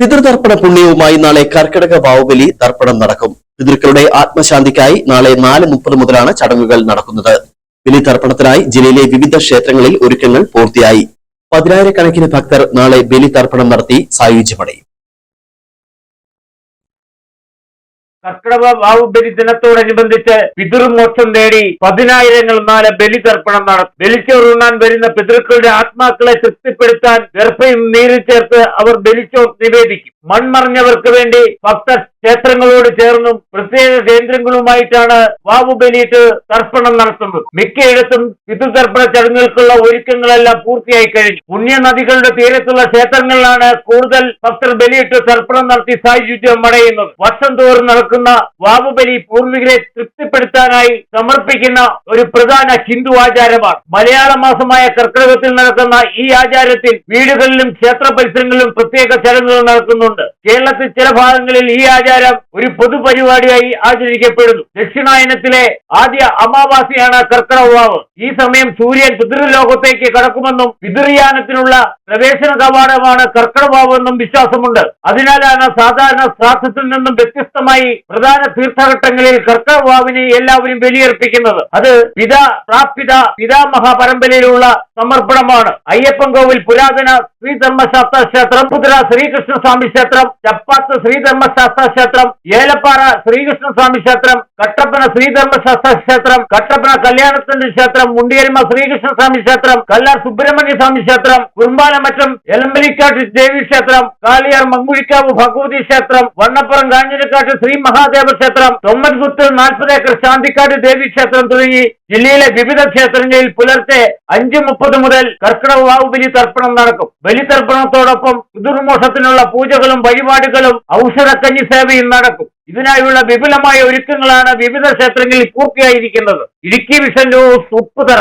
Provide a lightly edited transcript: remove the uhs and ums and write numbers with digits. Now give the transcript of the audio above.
പിതൃതർപ്പണ പുണ്യവുമായി നാളെ കർക്കിടക വാവുബലി തർപ്പണം നടക്കും. പിതൃക്കളുടെ ആത്മശാന്തിക്കായി നാളെ 4:30 മുതലാണ് ചടങ്ങുകൾ നടക്കുന്നത്. ബലി തർപ്പണത്തിനായി ജില്ലയിലെ വിവിധ ക്ഷേത്രങ്ങളിൽ ഒരുക്കങ്ങൾ പൂർത്തിയായി. 10,000-കണക്കിന് ഭക്തർ നാളെ ബലി തർപ്പണം നടത്തി സായുജ്യമടയും. കർക്കിടക വാവുബലി ദിനത്തോടനുബന്ധിച്ച് പിതൃമോക്ഷം നേടി 10,000 നാളെ ബലി തർപ്പണം നടത്തും. ബലിച്ചോറുണ്ണാൻ വരുന്ന പിതൃക്കളുടെ ആത്മാക്കളെ തൃപ്തിപ്പെടുത്താൻ ഗർഭയും നീരിൽ ചേർത്ത് അവർ ബലിച്ചോർ നിവേദിക്കും. മൺമറഞ്ഞവർക്ക് വേണ്ടി ഭക്തർ ക്ഷേത്രങ്ങളോട് ചേർന്നും പ്രത്യേക കേന്ദ്രങ്ങളുമായിട്ടാണ് വാവുബലിയിട്ട് തർപ്പണം നടത്തുന്നത്. മിക്കയിടത്തും പിതൃതർപ്പണ ചടങ്ങുകൾക്കുള്ള ഒരുക്കങ്ങളെല്ലാം പൂർത്തിയായി കഴിഞ്ഞു. പുണ്യനദികളുടെ തീരത്തുള്ള ക്ഷേത്രങ്ങളിലാണ് കൂടുതൽ ഭക്തർ ബലിയിട്ട് തർപ്പണം നടത്തി സായുജ്യം അടയുന്നത്. വർഷം തോറും നടക്കുന്ന വാവുബലി പൂർവികരെ തൃപ്തിപ്പെടുത്താനായി സമർപ്പിക്കുന്ന ഒരു പ്രധാന ഹിന്ദു ആചാരമാണ്. മലയാള മാസമായ കർക്കിടകത്തിൽ നടക്കുന്ന ഈ ആചാരത്തിൽ വീടുകളിലും ക്ഷേത്ര പരിസരങ്ങളിലും പ്രത്യേക ചടങ്ങുകൾ നടക്കുന്നുണ്ട്. കേരളത്തിൽ ചില ഭാഗങ്ങളിൽ ഈ ആചാരം ഒരു പൊതുപരിപാടിയായി ആചരിക്കപ്പെടുന്നു. ദക്ഷിണായനത്തിലെ ആദ്യ അമാവാസിയാണ് കർക്കിടക വാവ്. ഈ സമയം സൂര്യൻ പിതൃലോകത്തേക്ക് കടക്കുമെന്നും പിതൃയാനത്തിനുള്ള പ്രവേശന കവാടമാണ് കർക്കിടക വാവ് എന്നും വിശ്വാസമുണ്ട്. അതിനാലാണ് സാധാരണ ശ്രാദ്ധത്തിൽ നിന്നും വ്യത്യസ്തമായി പ്രധാന തീർത്ഥഘട്ടങ്ങളിൽ കർക്കിടക വാവിനെ എല്ലാവരും ബലിയർപ്പിക്കുന്നത്. അത് പിതാമഹ പരമ്പരയിലുള്ള സമർപ്പണമാണ്. അയ്യപ്പൻ കോവിൽ പുരാതന ശ്രീധർമ്മശാസ്ത്ര ക്ഷേത്രം, പുത്ര ശ്രീകൃഷ്ണസ്വാമി ക്ഷേത്രം, ചപ്പാത്ത് ശ്രീധർമ്മശാസ്ത്ര ക്ഷേത്രം, ഏലപ്പാറ ശ്രീകൃഷ്ണസ്വാമി ക്ഷേത്രം, കട്ടപ്പന ശ്രീധർമ്മശാസ്ത്ര ക്ഷേത്രം, കട്ടപ്പന കല്യാണത്തിന്റെ ക്ഷേത്രം, മുണ്ടിയൽമ ശ്രീകൃഷ്ണസ്വാമി ക്ഷേത്രം, കല്ലാർ സുബ്രഹ്മണ്യ സ്വാമി ക്ഷേത്രം, കുറുമ്പാലമറ്റം എലമ്പലിക്കാട്ട് ദേവി ക്ഷേത്രം, കാളിയാർ മങ്കുഴിക്കാവ് ഭഗവതി ക്ഷേത്രം, വണ്ണപ്പുറം കാഞ്ഞിരക്കാട്ട് ശ്രീ മഹാദേവ ക്ഷേത്രം, തൊമ്മൻകുത്ത് 40 ഏക്കർ ശാന്തിക്കാട് ദേവി ക്ഷേത്രം തുടങ്ങി ജില്ലയിലെ വിവിധ ക്ഷേത്രങ്ങളിൽ പുലർച്ചെ 5:30 മുതൽ കർക്കിടക വാവുബലി തർപ്പണം നടക്കും. ബലിതർപ്പണത്തോടൊപ്പം പിതൃമോക്ഷത്തിനുള്ള പൂജകളും വഴിപാടുകളും ഔഷധക്കഞ്ഞി സേവയും നടക്കും. ഇതിനായുള്ള വിപുലമായ ഒരുക്കങ്ങളാണ് വിവിധ ക്ഷേത്രങ്ങളിൽ പൂർത്തിയായിരിക്കുന്നത്. Idukki vision news Upputhara.